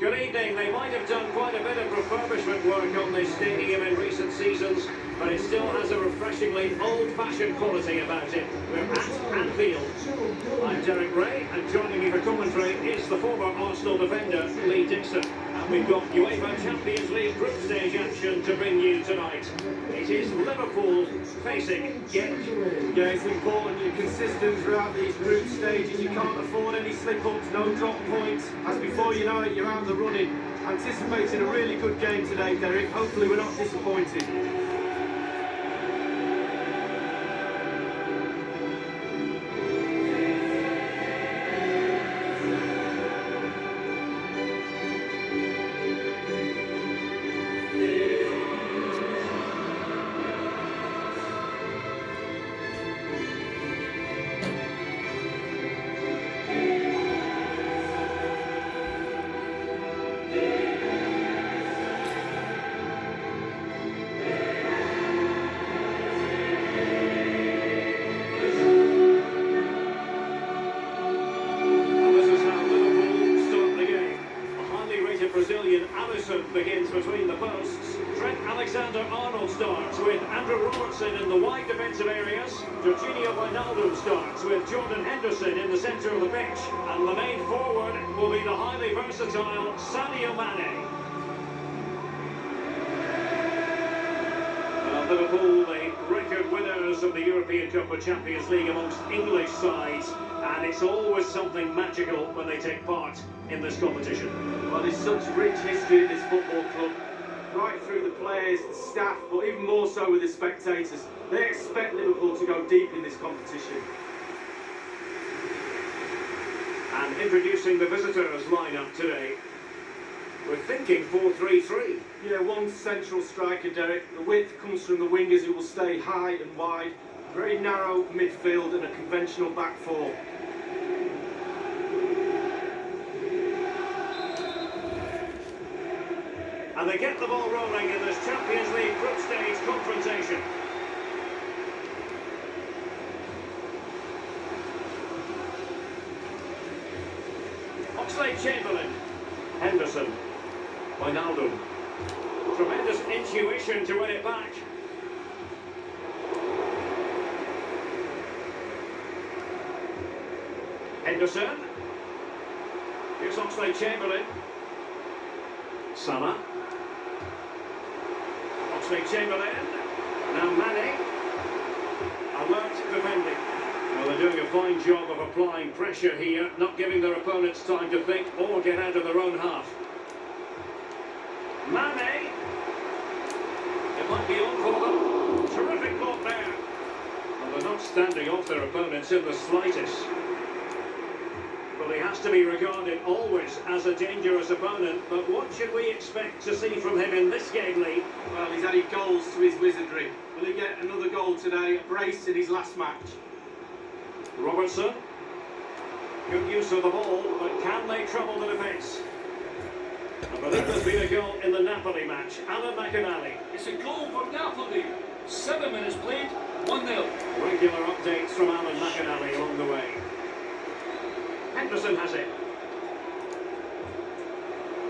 Good evening. They might have done quite a bit of refurbishment work on this stadium in recent seasons, but it still has a refreshingly old-fashioned quality about it. We're at Anfield. I'm Derek Ray, and joining me for commentary is the former Arsenal defender, Lee Dixon. And we've got UEFA Champions League group stage action to bring you tonight. It is Liverpool facing Genk. Yeah, it's important you're consistent throughout these group stages. You can't afford any slip-ups, no drop points. As before you know it, you're out of the running. Anticipating a really good game today, Derek. Hopefully we're not disappointed. Begins between the posts. Trent Alexander-Arnold starts with Andrew Robertson in the wide defensive areas. Jorginho Wijnaldum starts with Jordan Henderson in the centre of the pitch. And the main forward will be the highly versatile Sadio Mane. Liverpool, the record winners of the European Cup of Champions League amongst English sides, and it's always something magical when they take part in this competition. Well, there's such rich history in this football club, right through the players, the staff, but even more so with the spectators. They expect Liverpool to go deep in this competition. And introducing the visitors lineup today, we're thinking 4-3-3. Yeah, one central striker, Derek. The width comes from the wingers who will stay high and wide. Very narrow midfield and a conventional back four. And they get the ball rolling in this Champions League group stage confrontation. Oxlade-Chamberlain, Henderson, Wijnaldum. Tremendous intuition to win it back. Henderson. Here's Oxlade-Chamberlain. Salah. Oxlade-Chamberlain. Now Mane. Alert defending. Well, they're doing a fine job of applying pressure here, not giving their opponents time to think or get out of their own half. Mane. It might be on for them. Terrific block there. Well, they're not standing off their opponents in the slightest. Well, he has to be regarded always as a dangerous opponent, but what should we expect to see from him in this game, Lee? Well, he's added goals to his wizardry. Will he get another goal today, a brace in his last match? Robertson. Good use of the ball, but can they trouble the defence? I believe there's been a goal in the Napoli match. Alan McInally. It's a goal for Napoli. 7 minutes played, 1-0. Regular updates from Alan McInally along the way. Henderson has it.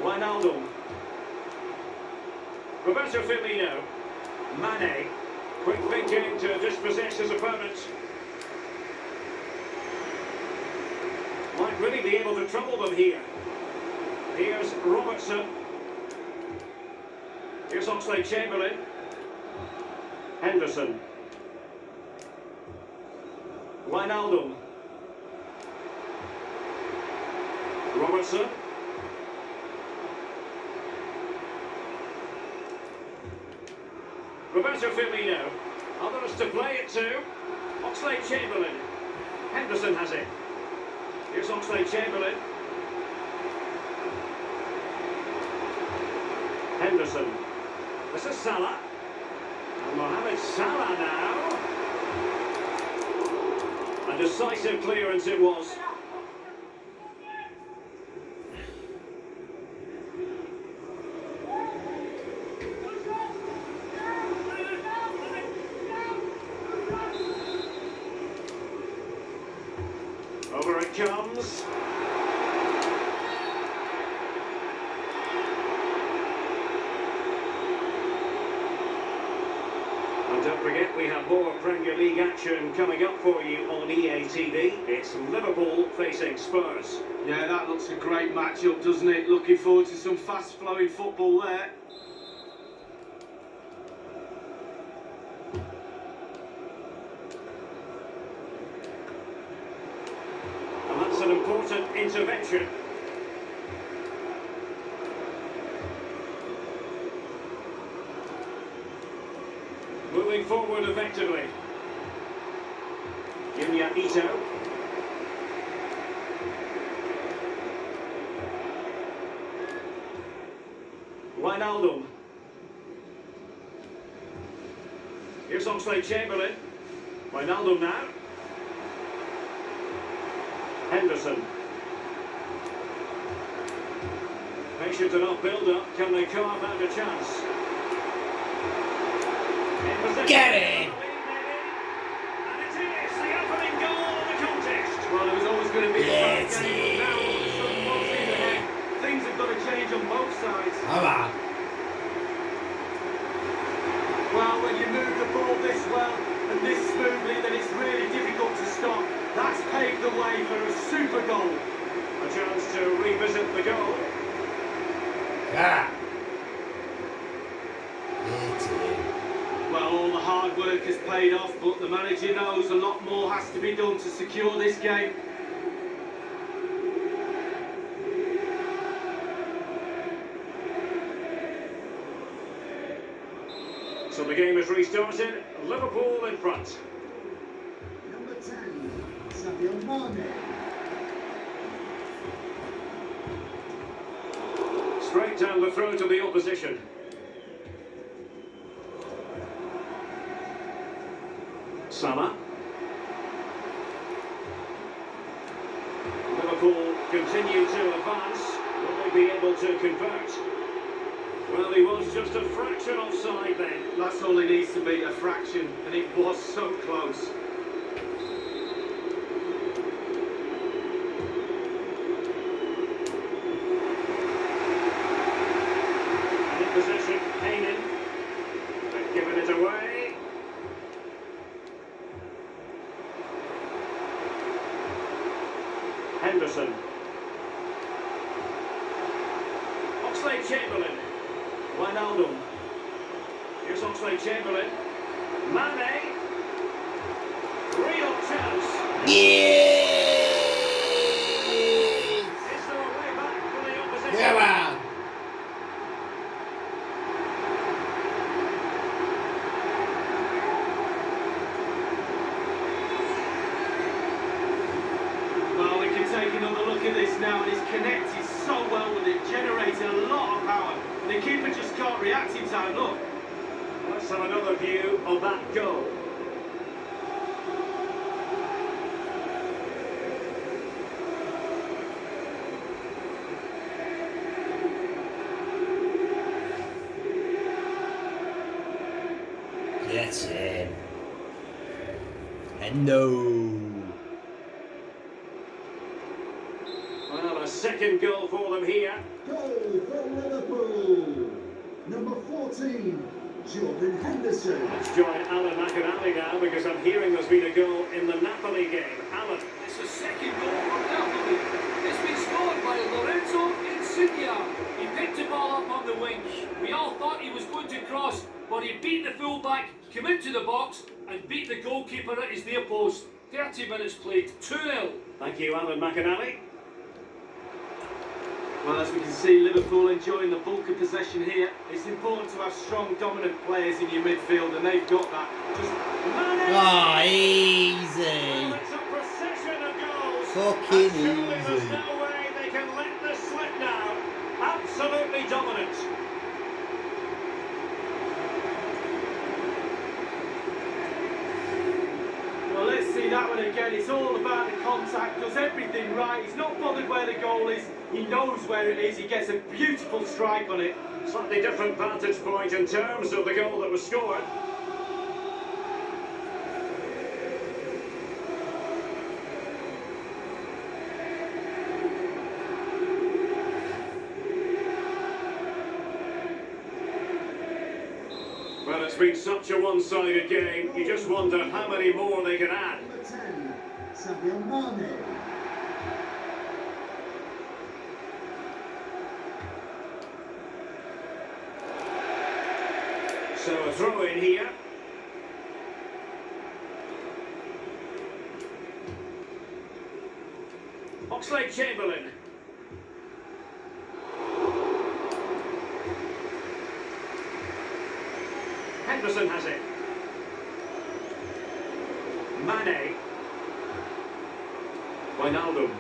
Wijnaldum. Roberto Firmino. Mane. Quick thinking to dispossess his opponent. Might really be able to trouble them here. Here's Robertson. Here's Oxlade-Chamberlain. Henderson. Wijnaldum. Robertson. Roberto Firmino. Others to play it to. Oxlade-Chamberlain. Henderson has it. Here's Oxlade-Chamberlain. Henderson. This is Salah. And Mohamed Salah now. A decisive clearance it was. Over it comes. forget, we have more Premier League action coming up for you on EA TV. It's Liverpool facing Spurs. Yeah, that looks a great matchup, doesn't it? Looking forward to some fast-flowing football there. And that's an important intervention. Moving forward effectively. Ito. Wijnaldum. Here's Oxlade-Chamberlain. Wijnaldum now. Henderson. Patient enough build-up. Can they carve out a chance? Get it! And it is the opening goal of the contest. Well, there was always going to be a Yeah, tight game, but now all of a sudden, full steam ahead. Things have got to change on both sides. Come on. Well, when you move the ball this well and this smoothly, then it's really difficult to stop. That's paved the way for a super goal. A chance to revisit the goal. Ah. It's in. Well, all the hard work has paid off, but the manager knows a lot more has to be done to secure this game. So the game is restarted. Liverpool in front. Number 10, Sadio Mane. Straight down the throat of the opposition. Salah. Liverpool continue to advance. Will they be able to convert? Well, he was just a fraction offside then. That's all it needs to be, a fraction, and it was so close. And in possession, Kane. They've given it away. Henderson. Oxlade-Chamberlain. Wijnaldum. Here's Oxlade-Chamberlain. Mane. Real chance. Yeah. Is there a way back for the opposition? Come on. Well, we can take another look at this now, and he's connected so well with it, generating a lot of power. And the keeper just can't react in time, look. Let's have another view of that goal. That's it. And no. Well, a second goal for them here. Goal for Liverpool. Number 14, Jordan Henderson. Let's join Alan McAnally now because I'm hearing there's been a goal in the Napoli game. Alan. It's the second goal for Napoli. It's been scored by Lorenzo Insigne. He picked the ball up on the wing. We all thought he was going to cross, but he beat the fullback, came into the box and beat the goalkeeper at his near post. 30 minutes played, 2-0. Thank you, Alan McAnally. Well, as we can see, Liverpool enjoying the bulk of possession here. It's important to have strong, dominant players in your midfield, and they've got that. Just Oh, easy. Well, it's a procession of goals. Fucking And surely there's easy. no way they can let this slip now. Absolutely dominant. Well, let's see that one again. It's all about the contact, does everything right. He's not bothered where the goal is. He knows where it is. He gets a beautiful strike on it. Slightly different vantage point in terms of the goal that was scored. Well, it's been been such a one-sided game. You just wonder how many more they can add. Number 10, Sadio Mane. So a throw in here. Oxlade-Chamberlain. Henderson has it. Mane. Wijnaldum.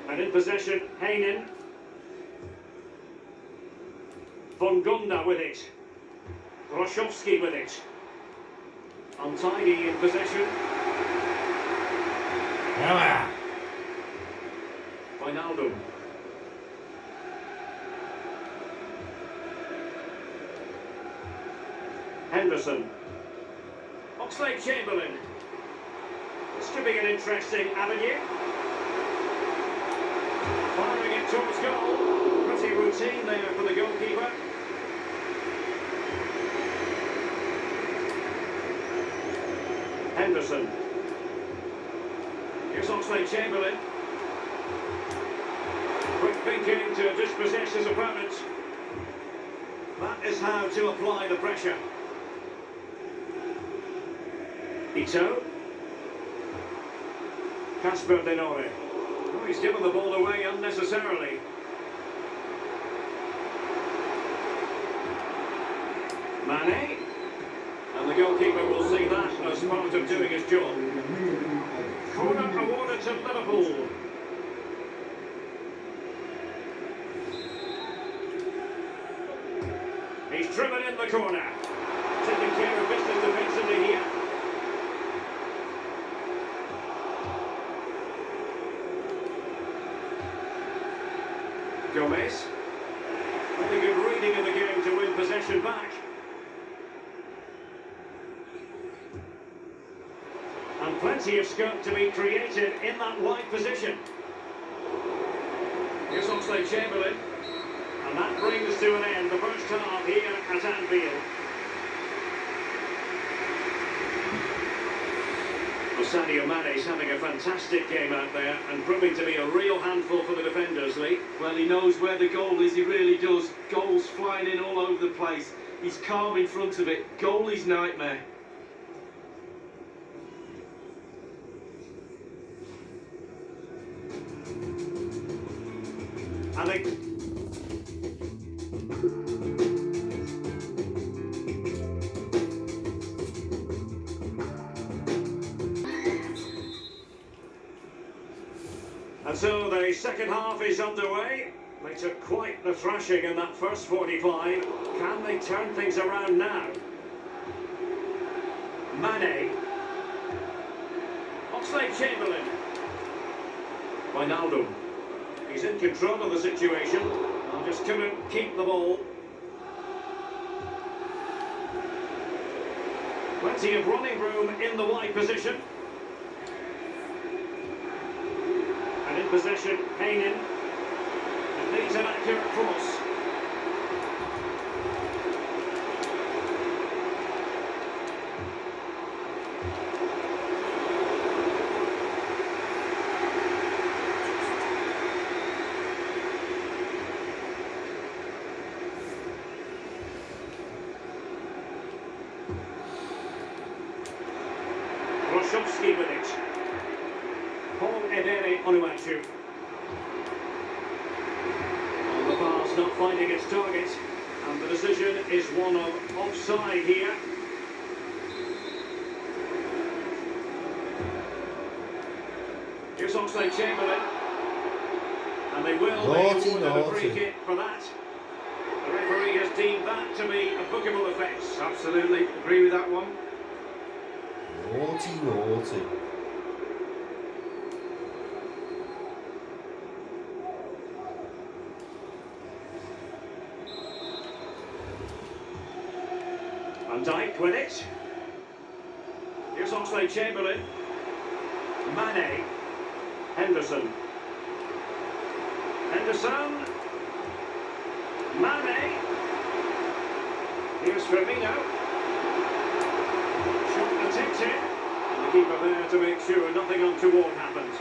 And in possession, Heinen. Von Gunda with it. Roszowski with it. Untidy in possession. Yeah. Wijnaldum. Henderson. Oxlade-Chamberlain. This could be an interesting avenue. Firing it towards goal. Pretty routine there for the goalkeeper. Henderson. Here's Oxlade-Chamberlain. Quick thinking to dispossess his opponent. That is how to apply the pressure. Ito. Casper Denore. Oh, he's given the ball away unnecessarily. Mane. And the goalkeeper will see that as part of doing his job. Corner awarded to Liverpool. He's driven in the corner. Taking care of business defensively here. Gomez. Really good reading of the game to win possession back. And plenty of scope to be created in that wide position. Here's Oxlade-Chamberlain. And that brings to an end the first half here at Anfield. Well, Sadio Mane's having a fantastic game out there and proving to be a real handful for the defenders, Lee. Well, he knows where the goal is, he really does. Goals flying in all over the place. He's calm in front of it. Goalie's nightmare. I think... And so the second half is underway. They took quite the thrashing in that first 45. Can they turn things around now? Mane. Oxlade-Chamberlain. Wijnaldum. He's in control of the situation. Just couldn't keep the ball. Plenty of running room in the wide position. And in possession, Heinen. It needs an accurate cross. Roszowski with it. Paul Edere Onuachu. On the pass, not finding its target. And the decision is one of offside here. Here's Oxlade-Chamberlain. And they will be awarded a free kick for that. The referee has deemed that to be a bookable offence. Absolutely, agree with that one. Naughty, naughty. Van Dijk with it. Here's Oxlade-Chamberlain. Mane. Henderson. Henderson. Mane. Here's Firmino. Shot attempted. And the keeper there to make sure nothing untoward happens.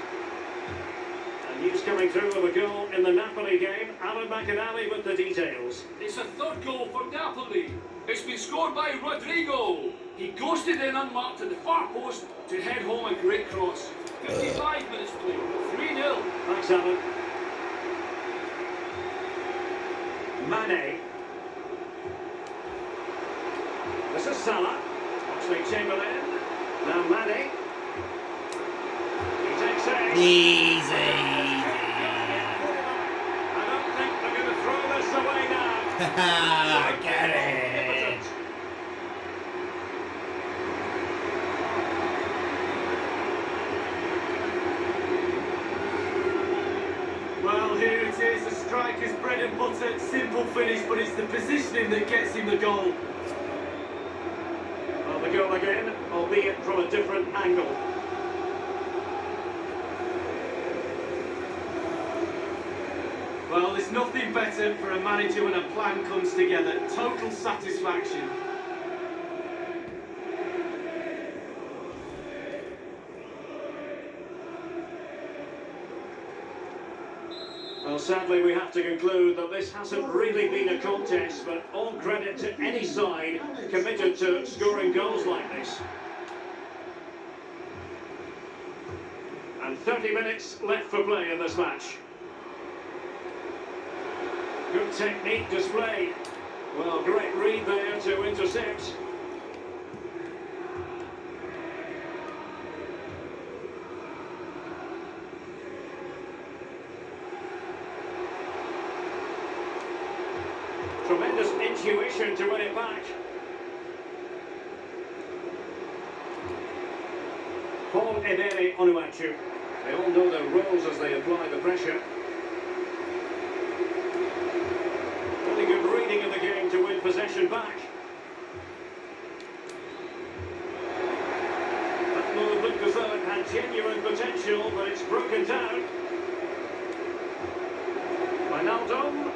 And news coming through of a goal in the Napoli game. Alan McInally with the details. It's a third goal for Napoli. It's been scored by Rodrigo. He ghosted in unmarked at the far post to head home a great cross. 55 minutes played, 3-0. Thanks, Alan. Mane. This is Salah. Oxlade-Chamberlain. Now Mane. He takes it. Easy. I don't think they're going to throw this away now. Get it. Well, here it is, the striker's bread and butter, simple finish, but it's the positioning that gets him the goal. Well, the goal again, albeit from a different angle. Well, there's nothing better for a manager when a plan comes together. Total satisfaction. Well, sadly, we have to conclude that this hasn't really been a contest, but all credit to any side committed to scoring goals like this. And 30 minutes left for play in this match. Good technique displayed. Well, great read there to intercept. Tremendous intuition to win it back. Paul Edere Onuachu. They all know their roles as they apply the pressure. Really good reading of the game to win possession back. That move looked as though it had genuine potential, but it's broken down. Wijnaldum.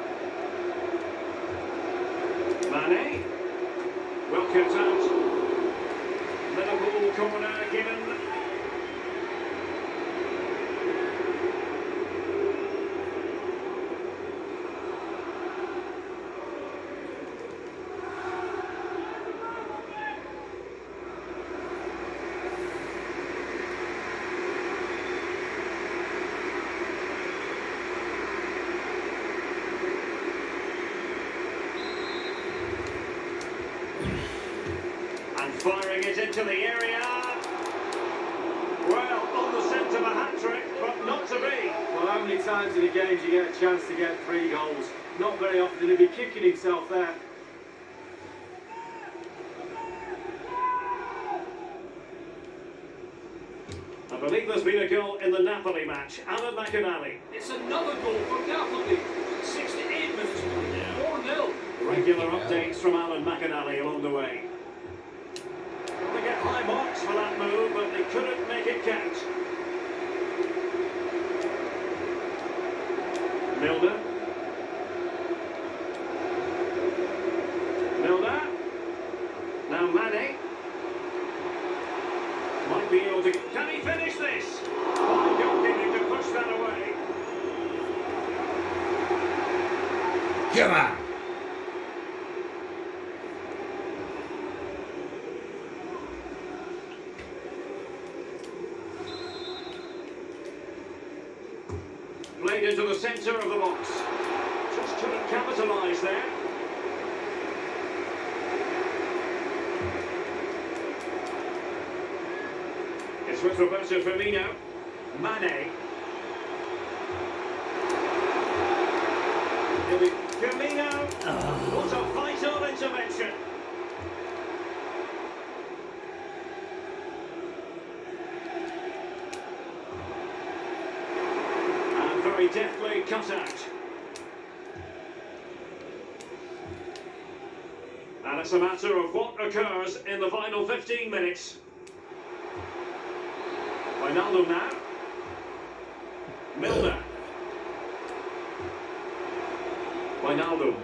Mane. Well kept out. Liverpool corner given. Firing it into the area. Well, on the scent of a hat-trick, but not to be. Well, how many times in a game do you get a chance to get 3 goals? Not very often. He'll be kicking himself there. I believe there's been a goal in the Napoli match. Alan McInally. It's another goal for Napoli. 68 minutes played, 4-0. Regular updates from Alan McInally along the way. They get high marks for that move, but they couldn't make it count. Milner. Milner. Now Mane. Might be able to... Can he finish this? Fine goalkeeping to push that away. Come on. Played into the centre of the box. Just couldn't capitalise there. It's with Roberto Firmino. Mane. He'll be Firmino. What a vital intervention. And very deftly cut out. And it's a matter of what occurs in the final 15 minutes. Wijnaldum now. Milner. Wijnaldum.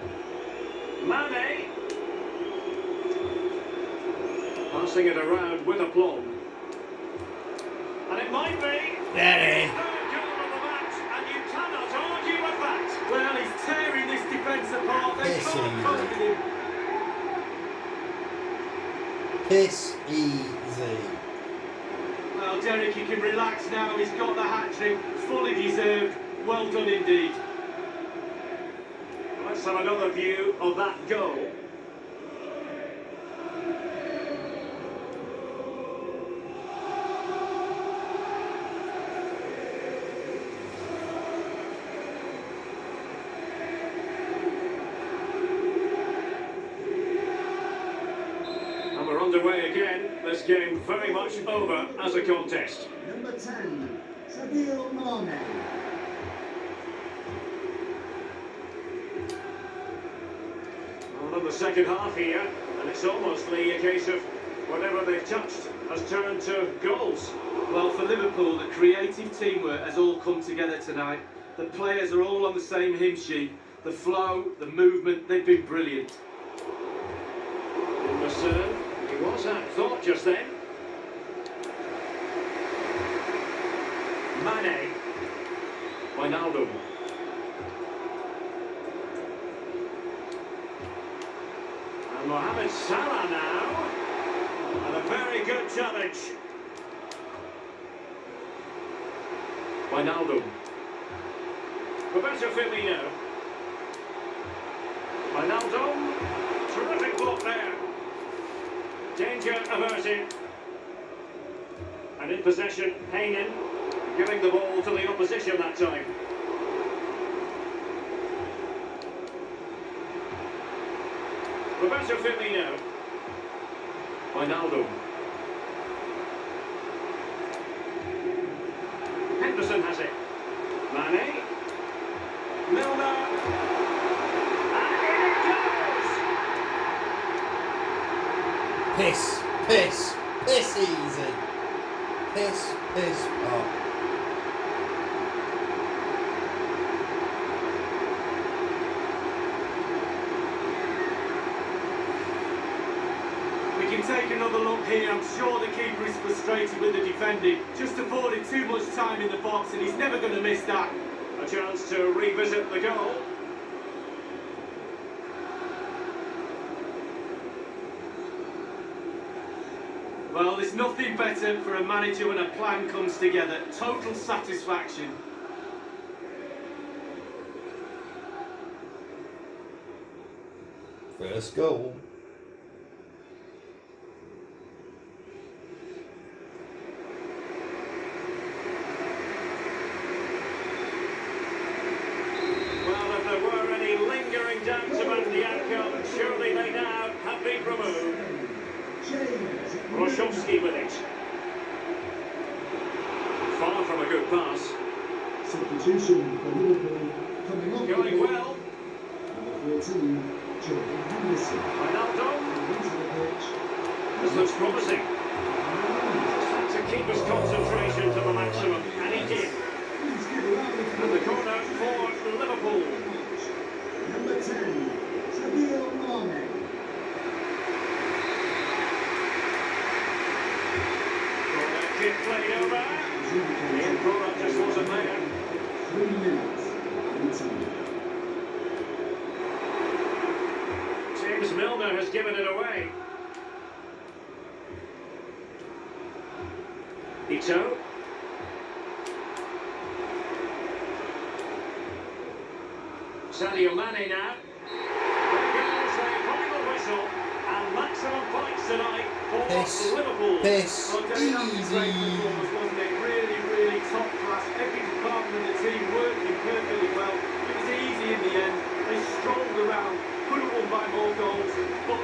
Mane. Passing it around with aplomb. And it might be Get his in. third goal of the match, and you cannot argue with that. Well, he's tearing this defence apart. They Piss can't easy. cope with him. Piss easy. Well, Derek, you can relax now. He's got the hat-trick. Fully deserved. Well done indeed. Let's have another view of that goal. And we're underway again. This game very much over as a contest. Number 10, Sadio Mane. Well, in the second half here, and it's almost a case of whatever they've touched has turned to goals. Well, for Liverpool, the creative teamwork has all come together tonight. The players are all on the same hymn sheet. The flow, the movement, they've been brilliant. Lucerne, he was at thought just then. Mane. Wijnaldum. And Mohamed Salah now. And a very good challenge. Wijnaldum. Roberto Firmino. Wijnaldum. Terrific block there. Danger averted. And in possession, Heinen, giving the ball to the opposition that time. Roberto Firmino. Wijnaldum. Henderson has it. Mane. Milner. And in it goes! Piss. Piss. Piss easy. Piss. Piss pop. We can take another look here. I'm sure the keeper is frustrated with the defending. Just afforded too much time in the box, and he's never going to miss that. A chance to revisit the goal. Well, there's nothing better for a manager when a plan comes together. Total satisfaction. First goal. Well, if there were any lingering doubts about the outcome, surely they now have been removed. James. Roshovsky with it. Far from a good pass. Substitution for Liverpool coming off Going the well. Number 14, Jordan Henderson. Wijnaldum. Into the pitch. This looks promising. Just had to keep his concentration to the maximum, and he did. Please give a round of And the applause. corner for Liverpool. Number 10, Sadio Mane. Corner kick played over. The end product just wasn't there. 3 minutes, 18. James Milner has given it away. Ito. Sadio Mane now. There goes the final whistle, and maximum points tonight for Piss. Liverpool. Piss Well, Derek, that was a great easy. performance, wasn't it? Really, really top class. Every department of the team working perfectly well. It was easy in the end. They strolled around, could have won by more goals, but